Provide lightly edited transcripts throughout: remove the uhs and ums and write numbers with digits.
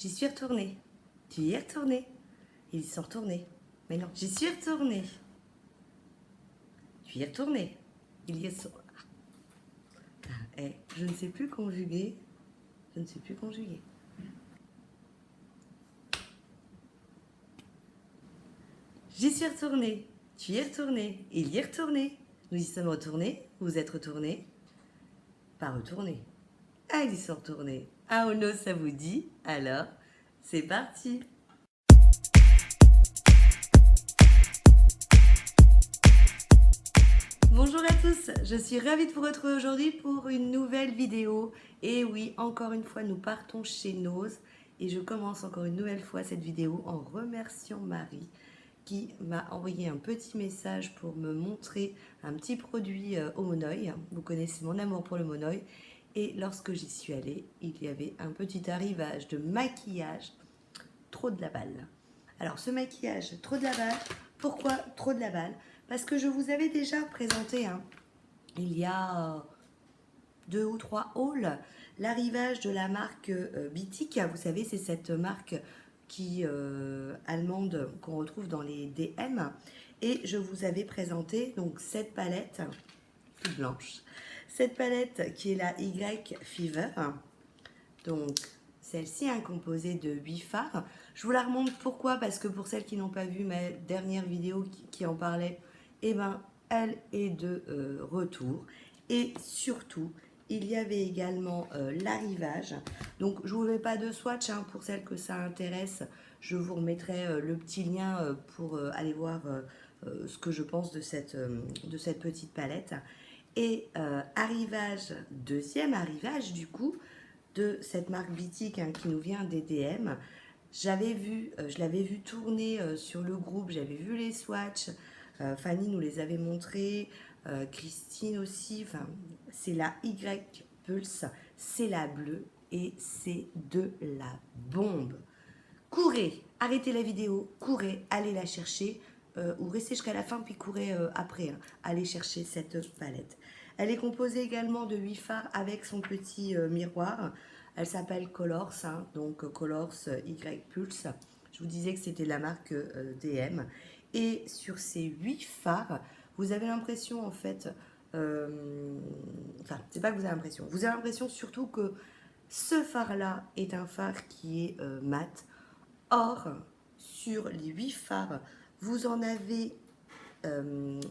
J'y suis retournée. Tu y es retourné? Ils y sont retournés. Mais non, j'y suis retournée. Tu y es retourné. Ils y sont... je ne sais plus conjuguer. Je ne sais plus conjuguer. J'y suis retournée. Tu y es retourné. Il y est retourné. Nous y sommes retournés. Vous êtes retournés. Pas retournés. Ah, ils y sont retournés. Ah, oh non, ça vous dit? Alors, c'est parti. Bonjour à tous, je suis ravie de vous retrouver aujourd'hui pour une nouvelle vidéo. Et oui, encore une fois, nous partons chez Nose. Et je commence encore une nouvelle fois cette vidéo en remerciant Marie qui m'a envoyé un petit message pour me montrer un petit produit au Monoï. Vous connaissez mon amour pour le Monoï. Et lorsque j'y suis allée, il y avait un petit arrivage de maquillage trop de la balle. Alors ce maquillage trop de la balle, pourquoi trop de la balle? Parce que je vous avais déjà présenté, il y a 2 ou 3 hauls, l'arrivage de la marque Bitic. Vous savez, c'est cette marque allemande qu'on retrouve dans les DM. Et je vous avais présenté donc cette palette toute blanche. Cette palette qui est la Y Fever. Donc celle-ci est composée de 8 fards. Je vous la remonte pourquoi? Parce que pour celles qui n'ont pas vu ma dernière vidéo qui en parlait, eh ben, elle est de retour. Et surtout, il y avait également l'arrivage. Donc je ne vous mets pas de swatch, pour celles que ça intéresse. Je vous remettrai le petit lien pour aller voir ce que je pense de cette petite palette. Et deuxième arrivage du coup, de cette marque Bitic qui nous vient des DM. Je l'avais vu tourner sur le groupe, j'avais vu les swatchs, Fanny nous les avait montrés, Christine aussi, enfin, c'est la Y Pulse, c'est la bleue et c'est de la bombe. Courez, arrêtez la vidéo, courez, allez la chercher, ou restez jusqu'à la fin puis courez après, allez chercher cette palette. Elle est composée également de 8 fards avec son petit miroir. Elle s'appelle Colors, donc Colors Y Pulse. Je vous disais que c'était la marque DM. Et sur ces 8 fards, vous avez l'impression en fait, enfin c'est pas que vous avez l'impression, vous avez l'impression surtout que ce phare-là est un phare qui est mat. Or, sur les 8 fards, vous en avez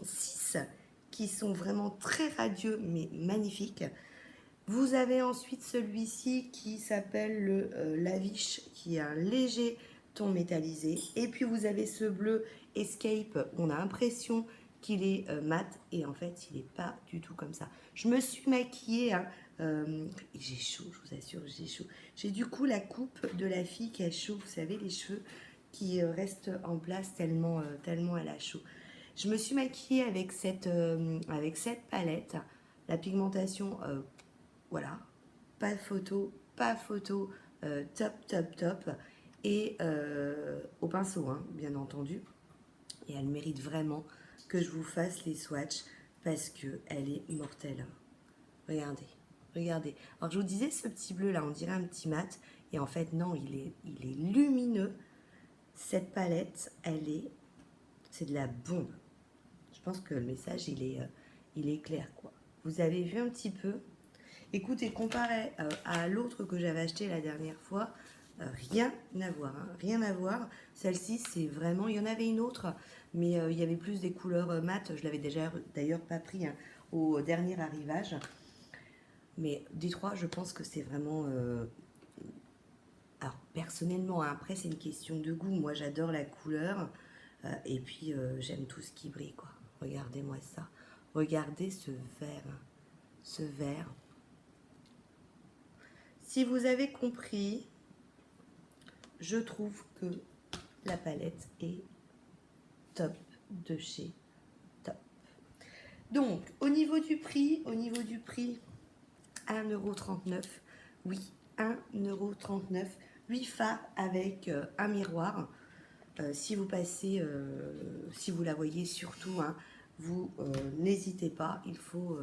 6 qui sont vraiment très radieux mais magnifiques. Vous avez ensuite celui-ci qui s'appelle le Lavish, qui est un léger ton métallisé. Et puis vous avez ce bleu Escape, on a l'impression qu'il est mat et en fait il n'est pas du tout comme ça. Je me suis maquillée, j'ai chaud, je vous assure, j'ai chaud. J'ai du coup la coupe de la fille qui a chaud, vous savez, les cheveux qui restent en place tellement elle a chaud. Je me suis maquillée avec cette palette, la pigmentation, voilà, pas de photo, top. Et au pinceau, bien entendu. Et elle mérite vraiment que je vous fasse les swatchs parce qu'elle est mortelle. Regardez. Alors je vous disais, ce petit bleu là, on dirait un petit mat. Et en fait, non, il est lumineux. Cette palette, c'est de la bombe. Je pense que le message, il est clair, quoi. Vous avez vu un petit peu? Écoutez, comparé à l'autre que j'avais acheté la dernière fois, rien à voir. Rien à voir. Celle-ci, c'est vraiment... Il y en avait une autre, mais il y avait plus des couleurs mat. Je l'avais déjà d'ailleurs pas pris au dernier arrivage. Mais des trois, je pense que c'est vraiment... Alors, personnellement, après, c'est une question de goût. Moi, j'adore la couleur. Et puis, j'aime tout ce qui brille, quoi. Regardez-moi ça. Regardez ce vert. Ce vert. Si vous avez compris, je trouve que la palette est top de chez top. Donc, au niveau du prix, 1,39 €. Oui, 1,39 €. 8 fards avec un miroir. Si vous passez, si vous la voyez surtout, vous n'hésitez pas, vous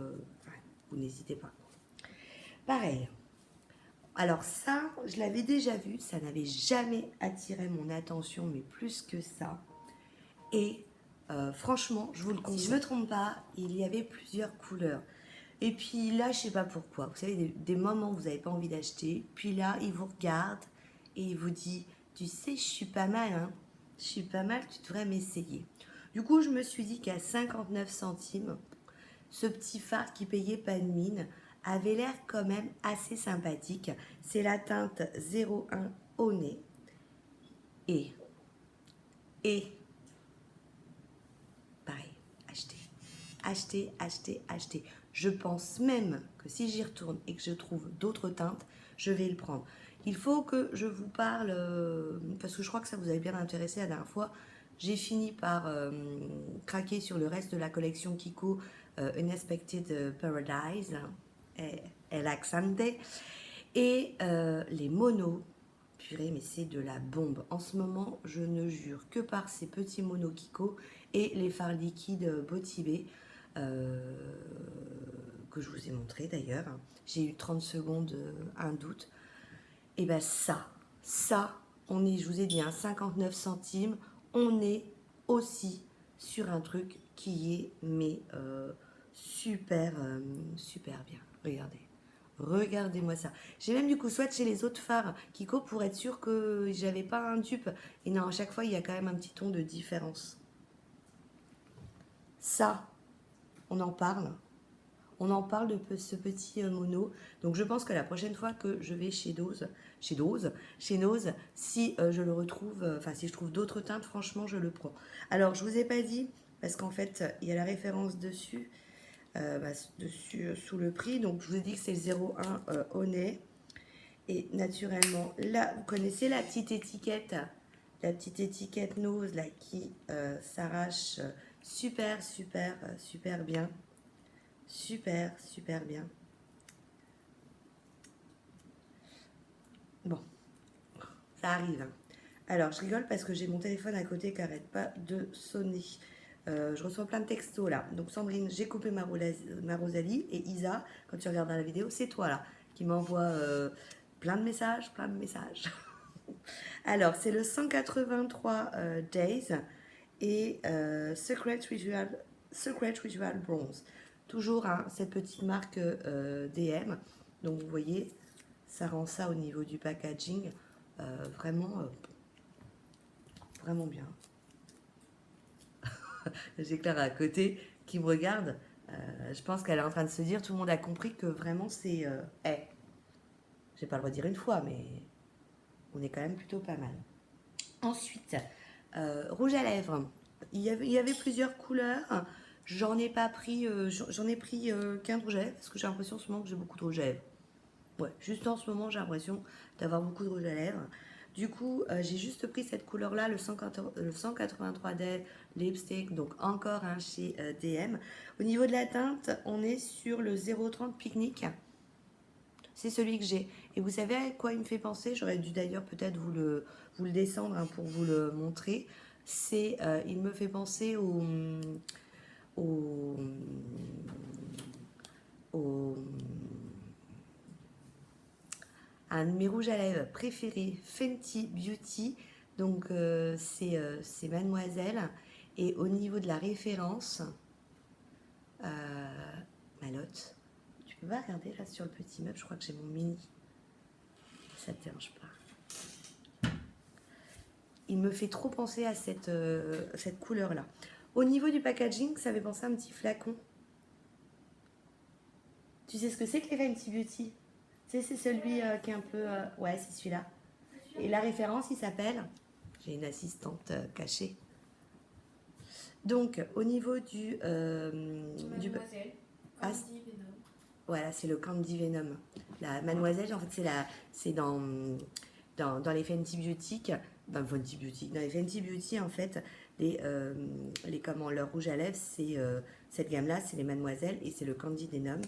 n'hésitez pas. Pareil. Alors ça, je l'avais déjà vu, ça n'avait jamais attiré mon attention, mais plus que ça. Et franchement, je vous le conseille. Si je me trompe pas, il y avait plusieurs couleurs. Et puis là, je sais pas pourquoi. Vous savez, des moments où vous n'avez pas envie d'acheter. Puis là, il vous regarde et il vous dit, tu sais, je suis pas mal, hein. Je suis pas mal, tu devrais m'essayer. Du coup, je me suis dit qu'à 59 centimes, ce petit phare qui payait pas de mine avait l'air quand même assez sympathique. C'est la teinte 01 au nez. Et, pareil, acheter. Acheter, acheter, acheter. Je pense même que si j'y retourne et que je trouve d'autres teintes, je vais le prendre. Il faut que je vous parle, parce que je crois que ça vous avait bien intéressé la dernière fois. J'ai fini par craquer sur le reste de la collection Kiko, Unexpected Paradise, El Accente, et les monos. Purée, mais c'est de la bombe. En ce moment, je ne jure que par ces petits monos Kiko et les fards liquides Botibé, que je vous ai montré d'ailleurs. J'ai eu 30 secondes, un doute. Et bien ça, on est, je vous ai dit, 59 centimes, on est aussi sur un truc qui est, mais super, super bien. Regardez. Regardez-moi ça. J'ai même du coup swatché les autres fards Kiko pour être sûr que j'avais pas un dupe. Et non, à chaque fois, il y a quand même un petit ton de différence. Ça, on en parle. On en parle de ce petit mono. Donc je pense que la prochaine fois que je vais chez Nose, si je le retrouve, enfin si je trouve d'autres teintes, franchement, je le prends. Alors je vous ai pas dit, parce qu'en fait, il y a la référence dessus, sous le prix. Donc je vous ai dit que c'est le 01 au nez. Et naturellement, là, vous connaissez la petite étiquette Nose là qui s'arrache super, super, super bien. Super, super bien. Bon, ça arrive. Alors, je rigole parce que j'ai mon téléphone à côté qui n'arrête pas de sonner. Je reçois plein de textos là. Donc, Sandrine, j'ai coupé ma Rosalie. Et Isa, quand tu regardes la vidéo, c'est toi là qui m'envoie plein de messages, plein de messages. Alors, c'est le 183 Days et Secret Ritual Bronze. Toujours cette petite marque DM. Donc, vous voyez, ça rend ça au niveau du packaging vraiment, vraiment bien. J'ai Clara à côté qui me regarde. Je pense qu'elle est en train de se dire, tout le monde a compris que vraiment c'est... je vais pas le redire une fois, mais on est quand même plutôt pas mal. Ensuite, rouge à lèvres. Il y avait plusieurs couleurs. J'en ai pas pris, j'en ai pris qu'un rouge à lèvres parce que j'ai l'impression en ce moment que j'ai beaucoup de rouge à lèvres. Ouais, juste en ce moment, j'ai l'impression d'avoir beaucoup de rouge à lèvres. Du coup, j'ai juste pris cette couleur-là, le 183D Lipstick, donc encore un chez DM. Au niveau de la teinte, on est sur le 030 Picnic. C'est celui que j'ai. Et vous savez à quoi il me fait penser? J'aurais dû d'ailleurs peut-être vous le descendre pour vous le montrer. Il me fait penser au, au un de mes rouges à lèvres préférés, Fenty Beauty. Donc c'est Mademoiselle. Et au niveau de la référence, Malotte, tu peux pas regarder là sur le petit meuble, je crois que j'ai mon mini. Ça te dérange pas. Il me fait trop penser à cette couleur-là. Au niveau du packaging, ça fait penser à un petit flacon. Tu sais ce que c'est que les Fenty Beauty? Tu sais, c'est celui qui est un peu... ouais, c'est celui-là. Et la référence, il s'appelle... J'ai une assistante cachée. Donc, au niveau du... Mademoiselle, Candy Venom. Voilà, c'est le Candy Venom. La Mademoiselle, en fait, c'est dans les Fenty Beauty, dans les Fenty Beauty, en fait, leur rouge à lèvres, c'est cette gamme-là, c'est les Mademoiselles, et c'est le Candy Venom.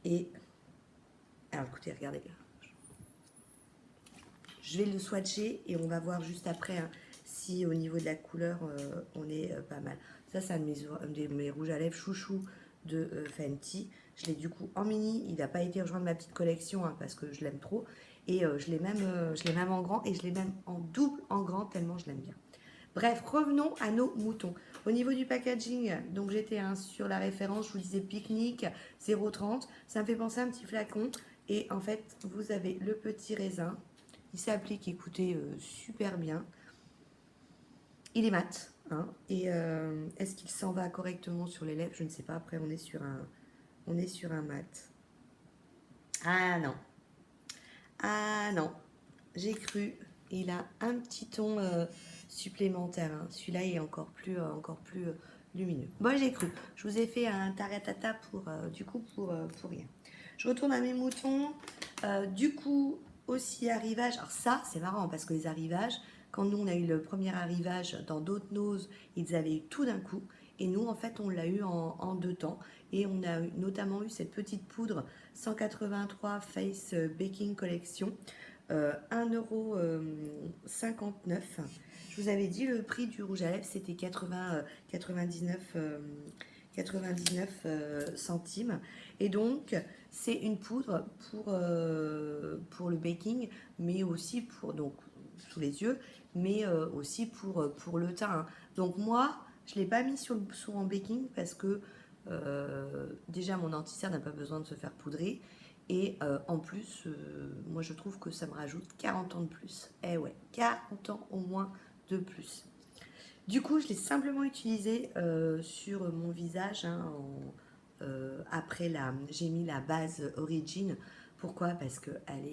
Et, alors, écoutez, regardez bien. Je vais le swatcher et on va voir juste après si au niveau de la couleur, on est pas mal. Ça, c'est un de mes rouges à lèvres chouchou Fenty. Je l'ai du coup en mini. Il n'a pas été rejoindre ma petite collection hein, parce que je l'aime trop. Et je l'ai même en grand et je l'ai même en double en grand tellement je l'aime bien. Bref, revenons à nos moutons. Au niveau du packaging, donc j'étais sur la référence, je vous disais pique-nique 0,30. Ça me fait penser à un petit flacon. Et en fait, vous avez le petit raisin. Il s'applique, écoutez, super bien. Il est mat. Hein, et est-ce qu'il s'en va correctement sur les lèvres? Je ne sais pas. Après, on est sur un mat. Ah non. Ah non. J'ai cru. Il a un petit ton supplémentaire. Hein. Celui-là est encore plus lumineux. Bon, j'ai cru. Je vous ai fait un taratata pour rien. Je retourne à mes moutons. Du coup, aussi arrivage. Alors ça, c'est marrant parce que les arrivages, quand nous on a eu le premier arrivage dans d'autres noses, ils avaient eu tout d'un coup. Et nous, en fait, on l'a eu en 2 temps. Et on a notamment eu cette petite poudre 183 Face Baking Collection. 1,59 €. Je vous avais dit, le prix du rouge à lèvres, c'était 99 centimes. Et donc, c'est une poudre pour le baking, mais aussi donc, sous les yeux, mais aussi pour le teint. Hein. Donc moi, je ne l'ai pas mis sur en baking parce que déjà, mon anti-cerne n'a pas besoin de se faire poudrer. Et en plus, moi je trouve que ça me rajoute 40 ans de plus. Eh ouais, 40 ans au moins de plus. Du coup, je l'ai simplement utilisé sur mon visage. Hein, après, j'ai mis la base Origin. Pourquoi? Parce qu'elle elle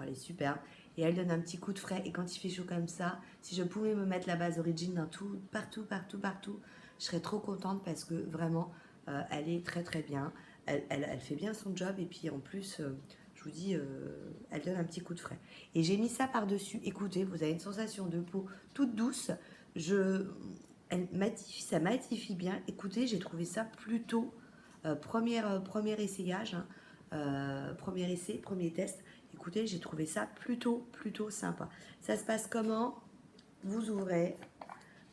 est superbe. Et elle donne un petit coup de frais. Et quand il fait chaud comme ça, si je pouvais me mettre la base Origin dans partout, je serais trop contente parce que vraiment, elle est très très bien. Elle fait bien son job et puis en plus, je vous dis, elle donne un petit coup de frais. Et j'ai mis ça par-dessus. Écoutez, vous avez une sensation de peau toute douce. Ça matifie bien. Écoutez, j'ai trouvé ça plutôt premier essayage, hein, premier essai, premier test. Écoutez, j'ai trouvé ça plutôt sympa. Ça se passe comment? Vous ouvrez,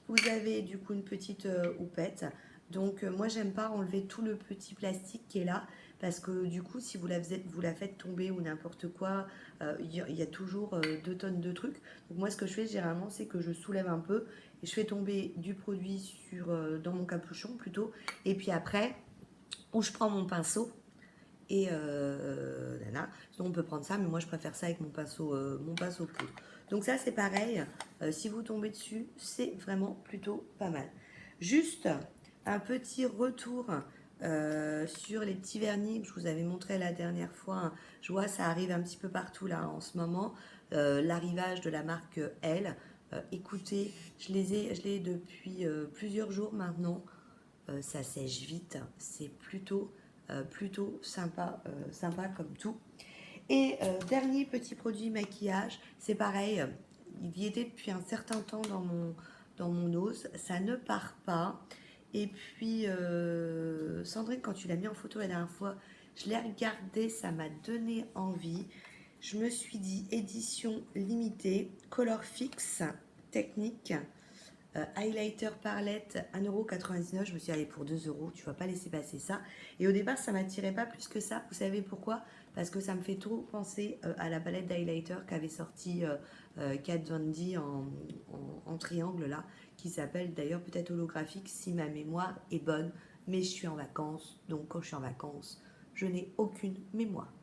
vous avez du coup une petite houppette. Donc moi j'aime pas enlever tout le petit plastique qui est là parce que du coup si vous la faites tomber ou n'importe quoi, il y a toujours 2 tonnes de trucs. Donc moi ce que je fais généralement c'est que je soulève un peu et je fais tomber du produit dans mon capuchon plutôt. Et puis après, où je prends mon pinceau et là, on peut prendre ça, mais moi je préfère ça avec mon pinceau poudre. Donc ça c'est pareil, si vous tombez dessus, c'est vraiment plutôt pas mal. Juste un petit retour sur les petits vernis que je vous avais montré la dernière fois. Hein. Je vois ça arrive un petit peu partout là en ce moment. L'arrivage de la marque Elle. Écoutez, je l'ai depuis plusieurs jours maintenant. Ça sèche vite, c'est plutôt sympa, sympa comme tout. Et dernier petit produit maquillage, c'est pareil, il y était depuis un certain temps dans mon nose, ça ne part pas. Et puis Sandrine, quand tu l'as mis en photo la dernière fois, je l'ai regardé, ça m'a donné envie. Je me suis dit édition limitée, color fixe, technique. Highlighter Parlette 1,99 €. Je me suis dit, allez, pour 2 €, tu vas pas laisser passer ça. Et au départ, ça m'attirait pas plus que ça. Vous savez pourquoi? Parce que ça me fait trop penser à la palette d'highlighter qu'avait sorti Kat Von D en triangle là, qui s'appelle d'ailleurs peut-être holographique si ma mémoire est bonne. Mais je suis en vacances, donc quand je suis en vacances, je n'ai aucune mémoire.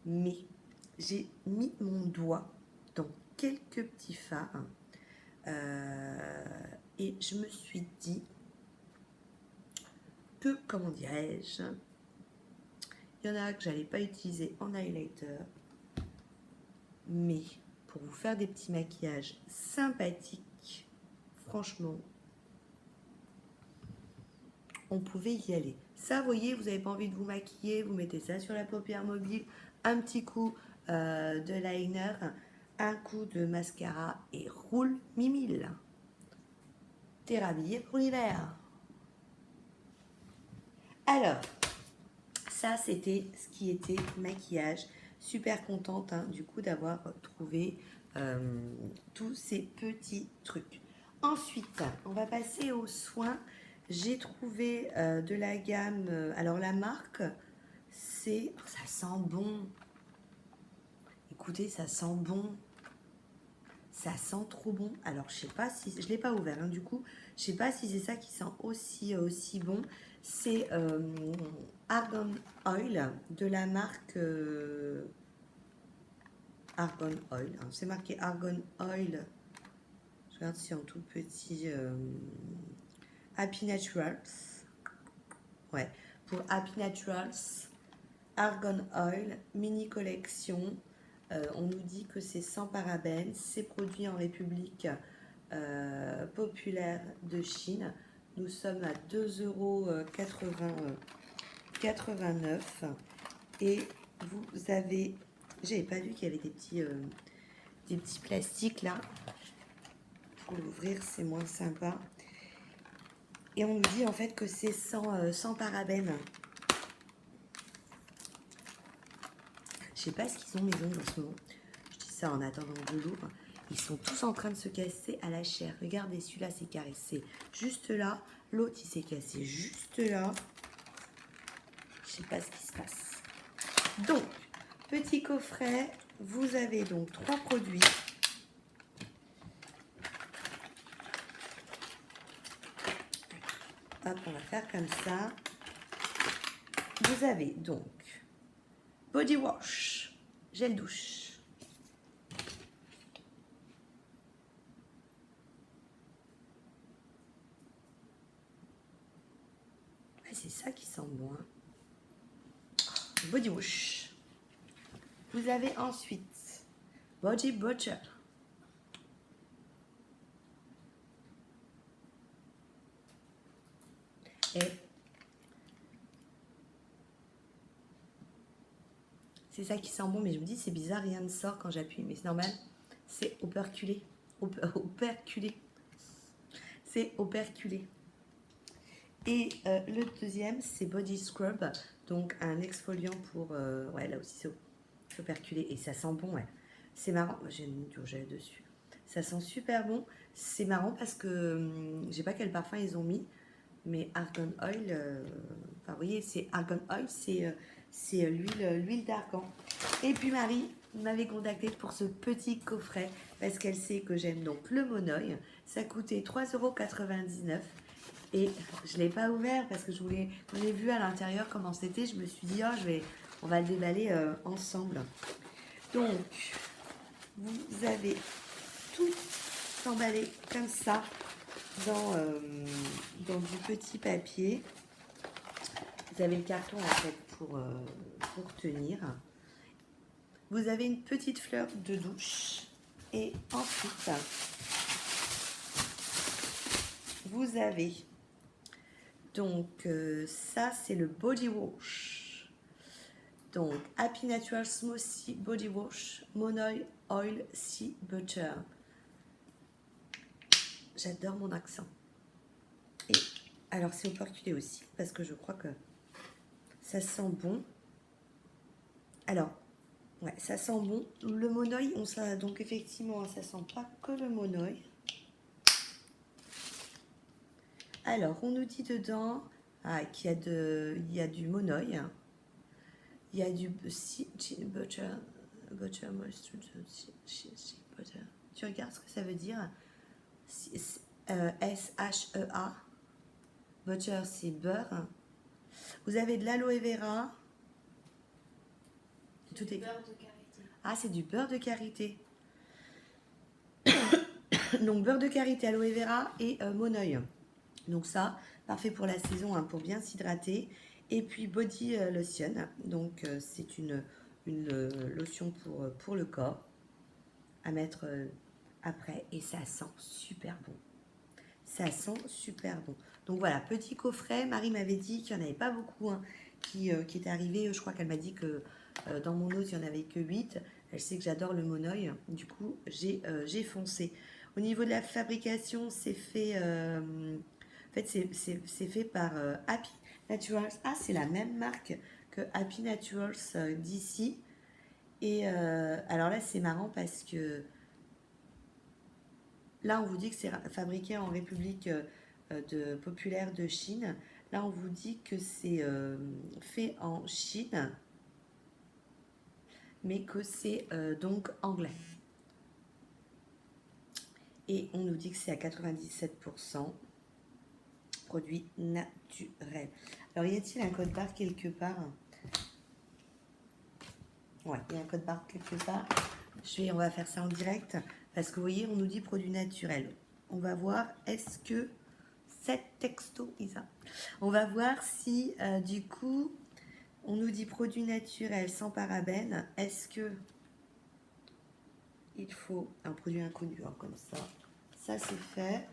Mais j'ai mis mon doigt dans quelques petits fards. Et je me suis dit que, comment dirais-je, il y en a que j'allais pas utiliser en highlighter, mais pour vous faire des petits maquillages sympathiques, franchement, on pouvait y aller. Ça, vous voyez, vous n'avez pas envie de vous maquiller, vous mettez ça sur la paupière mobile, un petit coup de liner, un coup de mascara et roule mimile. T'es rhabillé pour l'hiver. Alors, ça c'était ce qui était maquillage. Super contente hein, du coup d'avoir trouvé tous ces petits trucs. Ensuite, on va passer aux soins. J'ai trouvé de la gamme, alors la marque, c'est... oh, ça sent bon. Écoutez, ça sent bon. Ça sent trop bon. Alors, je sais pas si... Je l'ai pas ouvert, hein, du coup. Je sais pas si c'est ça qui sent aussi bon. C'est Argan Oil de la marque Argan Oil. Hein, c'est marqué Argan Oil. Je regarde si en tout petit... Happy Naturals. Ouais. Pour Happy Naturals, Argan Oil, mini collection. On nous dit que c'est sans parabènes. C'est produit en République populaire de Chine. Nous sommes à 2,89 € et vous avez... J'avais pas vu qu'il y avait des petits plastiques là. Pour l'ouvrir, c'est moins sympa. Et on nous dit en fait que c'est sans parabènes. Je sais pas ce qu'ils ont mes ongles en ce moment. Je dis ça en attendant que je l'ouvre. Ils sont tous en train de se casser à la chair. Regardez, celui-là s'est caressé juste là. L'autre, il s'est cassé juste là. Je sais pas ce qui se passe. Donc, petit coffret. Vous avez donc 3 produits. Hop, on va faire comme ça. Vous avez donc body wash, gel douche. Ouais, c'est ça qui sent bon. Hein. Body wash. Vous avez ensuite body butter. Et c'est ça qui sent bon, mais je me dis c'est bizarre, rien ne sort quand j'appuie, mais c'est normal. C'est operculé. Operculé. C'est operculé. Et le deuxième, c'est body scrub, donc un exfoliant pour... ouais, là aussi c'est operculé et ça sent bon, ouais. C'est marrant, j'ai mis du gel dessus. Ça sent super bon. C'est marrant parce que je sais pas quel parfum ils ont mis, mais Argan Oil, enfin vous voyez, c'est Argan Oil, c'est l'huile d'argan. Et puis Marie m'avait contacté pour ce petit coffret parce qu'elle sait que j'aime donc le monoeil. Ça coûtait 3,99 € et je ne l'ai pas ouvert parce que quand j'ai vu à l'intérieur comment c'était, je me suis dit oh, on va le déballer ensemble. Donc vous avez tout emballé comme ça dans du petit papier. Vous avez le carton en fait pour tenir. Vous avez une petite fleur de douche. Et ensuite, vous avez donc ça c'est le body wash. Donc Happy Natural Smoothie Body Wash Monoeil Oil Sea Butter. J'adore mon accent. Et alors c'est operculé aussi parce que je crois que ça sent bon. Alors, ouais, ça sent bon. Le monoeil, donc effectivement, ça sent pas que le monoeil. Alors, on nous dit dedans qu'il y a du monoeil. Il y a du butter moisture. Tu regardes ce que ça veut dire? S-H-E-A. Butter, c'est beurre. Vous avez de l'aloe vera. Tout est beurre de karité. Ah, c'est du beurre de karité. Donc, beurre de karité, aloe vera et monoeil. Donc ça, parfait pour la saison, hein, pour bien s'hydrater. Et puis body lotion. Donc c'est une lotion pour le corps à mettre après. Et ça sent super bon. Ça sent super bon. Donc voilà, petit coffret. Marie m'avait dit qu'il n'y en avait pas beaucoup qui est arrivé. Je crois qu'elle m'a dit que dans mon lot, il n'y en avait que 8. Elle sait que j'adore le monoeil. Du coup, j'ai foncé. Au niveau de la fabrication, c'est fait... en fait, c'est fait par Happy Naturals. Ah, c'est la même marque que Happy Naturals d'ici. Et alors là, c'est marrant parce que là, on vous dit que c'est fabriqué en République de populaire de Chine. Là, on vous dit que c'est fait en Chine, mais que c'est donc anglais. Et on nous dit que c'est à 97% produit naturel. Alors, y a-t-il un code barre quelque part? Ouais, il y a un code barre quelque part. On va faire ça en direct parce que vous voyez, on nous dit produit naturel. On va voir, est-ce que cette texto, Isa, on va voir si du coup, on nous dit produit naturel sans parabènes. Est-ce que il faut un produit inconnu hein, comme ça? Ça, c'est fait.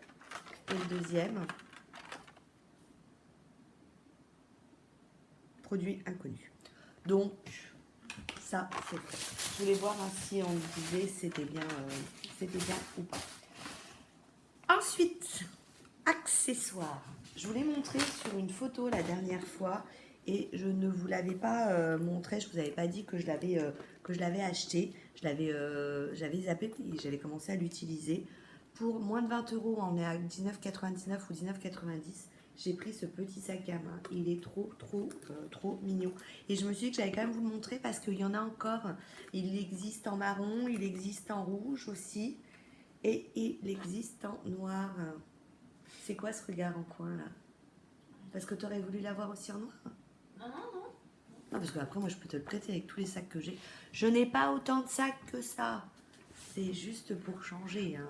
Et le deuxième, produit inconnu. Donc, ça, c'est fait. Je voulais voir hein, si on disait c'était bien ou pas. Ensuite, accessoires. Je vous l'ai montré sur une photo la dernière fois et je ne vous l'avais pas montré. Je vous avais pas dit que je l'avais acheté. J'avais zappé et j'avais commencé à l'utiliser. Pour moins de 20 euros, on est à 19,99 ou 19,90. J'ai pris ce petit sac à main. Il est trop mignon. Et je me suis dit que j'allais quand même vous le montrer parce qu'il y en a encore. Il existe en marron, il existe en rouge aussi. Et il existe en noir. C'est quoi ce regard en coin là? Parce que tu aurais voulu l'avoir aussi en noir? Non. Non, parce qu'après, moi, je peux te le prêter avec tous les sacs que j'ai. Je n'ai pas autant de sacs que ça. C'est juste pour changer. Hein.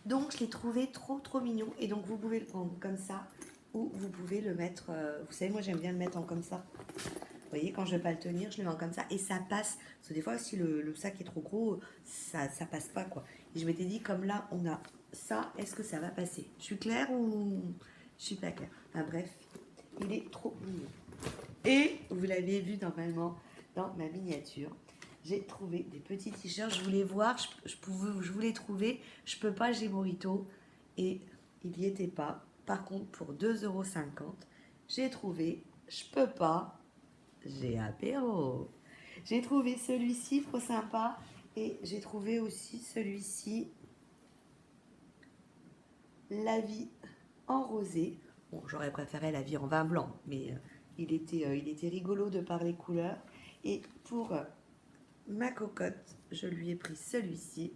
Donc, je l'ai trouvé trop mignon. Et donc, vous pouvez le prendre comme ça. Ou vous pouvez le mettre... vous savez, moi, j'aime bien le mettre en comme ça. Vous voyez, quand je ne vais pas le tenir, je le mets en comme ça. Et ça passe. Parce que des fois, si le sac est trop gros, ça passe pas, quoi. Et je m'étais dit, comme là, on a ça, est-ce que ça va passer? Je suis claire ou je suis pas claire? Enfin, bref, il est trop mignon. Et vous l'avez vu normalement dans ma miniature. J'ai trouvé des petits t-shirts. Je voulais voir, je voulais trouver. Je peux pas, j'ai Morito. Et il n'y était pas. Par contre, pour 2,50 €, j'ai trouvé. Je peux pas, j'ai apéro. J'ai trouvé celui-ci, trop sympa. Et j'ai trouvé aussi celui-ci, la vie en rosé. Bon, j'aurais préféré la vie en vin blanc, mais il était rigolo de par les couleurs. Et pour ma cocotte, je lui ai pris celui-ci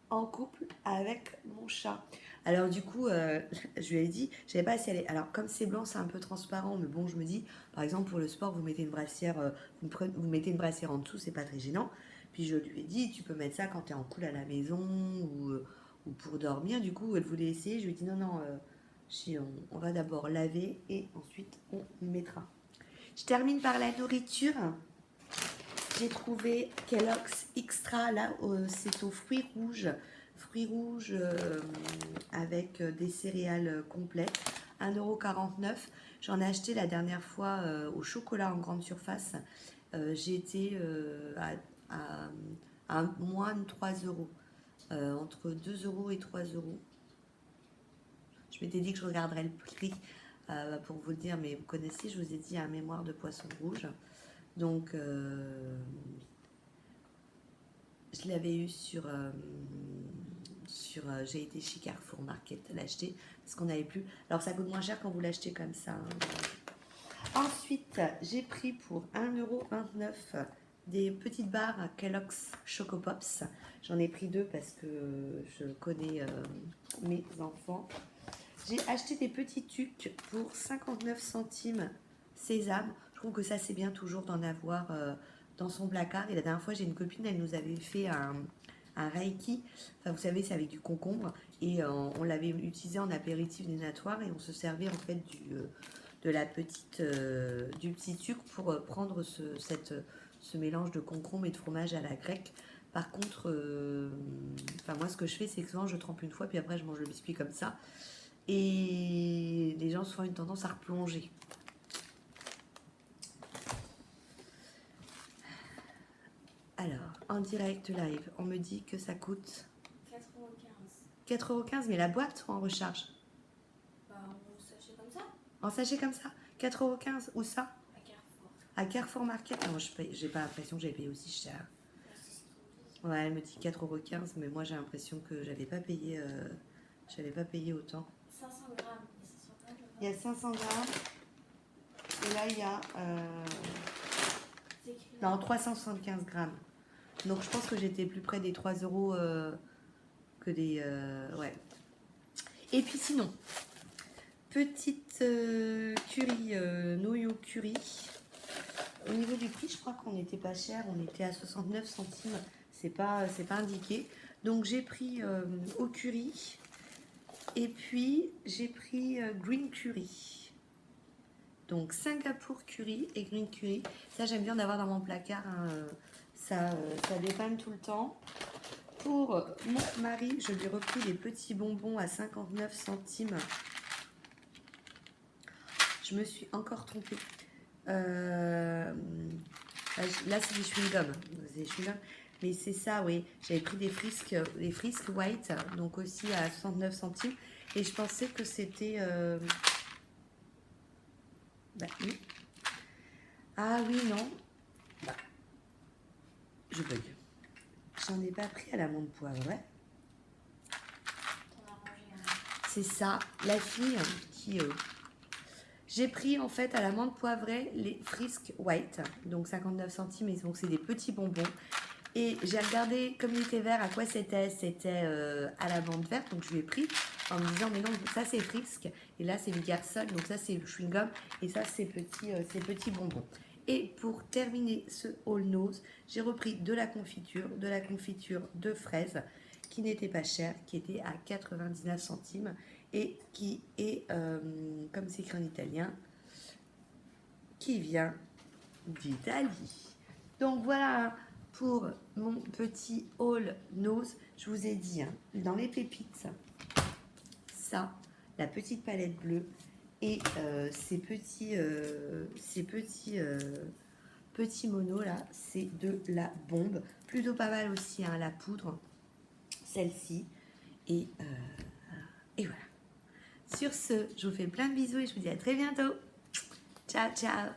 en couple avec mon chat. Alors du coup, je lui ai dit, je savais pas si elle est... Alors comme c'est blanc, c'est un peu transparent, mais bon, je me dis, par exemple pour le sport, vous mettez une brassière, vous mettez une brassière en dessous, c'est pas très gênant. Puis je lui ai dit, tu peux mettre ça quand tu es en cool à la maison ou pour dormir. Du coup, elle voulait essayer. Je lui ai dit, non, on va d'abord laver et ensuite on mettra. Je termine par la nourriture. J'ai trouvé Kellogg's Extra, là, c'est aux fruits rouges. Fruits rouges avec des céréales complètes. 1,49 €. J'en ai acheté la dernière fois au chocolat en grande surface. J'ai été à moins de 3 €. Entre 2 € et 3 €. Je m'étais dit que je regarderais le prix pour vous le dire, mais vous connaissez, je vous ai dit, un mémoire de poisson rouge. Donc, je l'avais eu j'ai été chez Carrefour Market l'acheter parce qu'on n'avait plus. Alors, ça coûte moins cher quand vous l'achetez comme ça. Hein. Ensuite, j'ai pris pour 1,29 € des petites barres Kellogg's Choco Pops. J'en ai pris 2 parce que je connais mes enfants. J'ai acheté des petits tucs pour 59 centimes sésame. Je trouve que ça, c'est bien toujours d'en avoir dans son placard. Et la dernière fois, j'ai une copine, elle nous avait fait un reiki. Enfin, vous savez, c'est avec du concombre. Et on l'avait utilisé en apéritif dénatoire. Et on se servait en fait du petit tuc pour prendre ce mélange de concombre et de fromage à la grecque. Par contre, moi, ce que je fais, c'est que souvent, je trempe une fois, puis après, je mange le biscuit comme ça. Et les gens souvent ont une tendance à replonger. Alors, en direct live, on me dit que ça coûte 4,15 €. Mais la boîte ou en recharge? Bah, en sachet comme ça. En sachet comme ça? 4,15 €. Où ça? À Carrefour. À Carrefour Market? Non, j'ai pas l'impression que j'ai payé aussi cher. C'est ce qu'ils me disent. Ouais, elle me dit 4,15 €, mais moi j'ai l'impression que j'avais pas payé autant. 500 grammes. Il y a 500 grammes. Et là, il y a C'est écrit là. non, 375 grammes. Donc, je pense que j'étais plus près des 3 € que des... ouais. Et puis sinon, petite curry, noyo curry. Au niveau du prix, je crois qu'on n'était pas cher. On était à 69 centimes. C'est pas indiqué. Donc, j'ai pris au curry. Et puis, j'ai pris green curry. Donc, Singapour curry et green curry. Ça, j'aime bien d'avoir dans mon placard. Hein, ça dépanne tout le temps. Pour mon mari, je lui ai repris les petits bonbons à 59 centimes. Je me suis encore trompée. Là, c'est des chewing-gums. Mais c'est ça, oui. J'avais pris des frisques white, donc aussi à 69 centimes. Et je pensais que c'était... Bah, oui. Ah oui, non. Bah, je bug. J'en ai pas pris à l'amande poivrée. T'en as rangé un. C'est ça, la fille qui... J'ai pris en fait à la menthe poivrée les Frisk White, donc 59 centimes, et donc c'est des petits bonbons. Et j'ai regardé comme il était vert à quoi c'était. C'était à la menthe verte, donc je lui ai pris en me disant mais non, ça c'est Frisk, et là c'est Garçon, donc ça c'est le chewing-gum, et ça c'est petits bonbons. Et pour terminer ce All Nose, j'ai repris de la confiture de fraises qui n'était pas chère, qui était à 99 centimes et qui est, comme c'est écrit en italien, qui vient d'Italie. Donc voilà pour mon petit All Nose. Je vous ai dit, hein, dans les pépites, ça, la petite palette bleue et ces petits monos là, c'est de la bombe. Plutôt pas mal aussi, hein, la poudre, celle-ci. Et voilà. Sur ce, je vous fais plein de bisous et je vous dis à très bientôt. Ciao, ciao.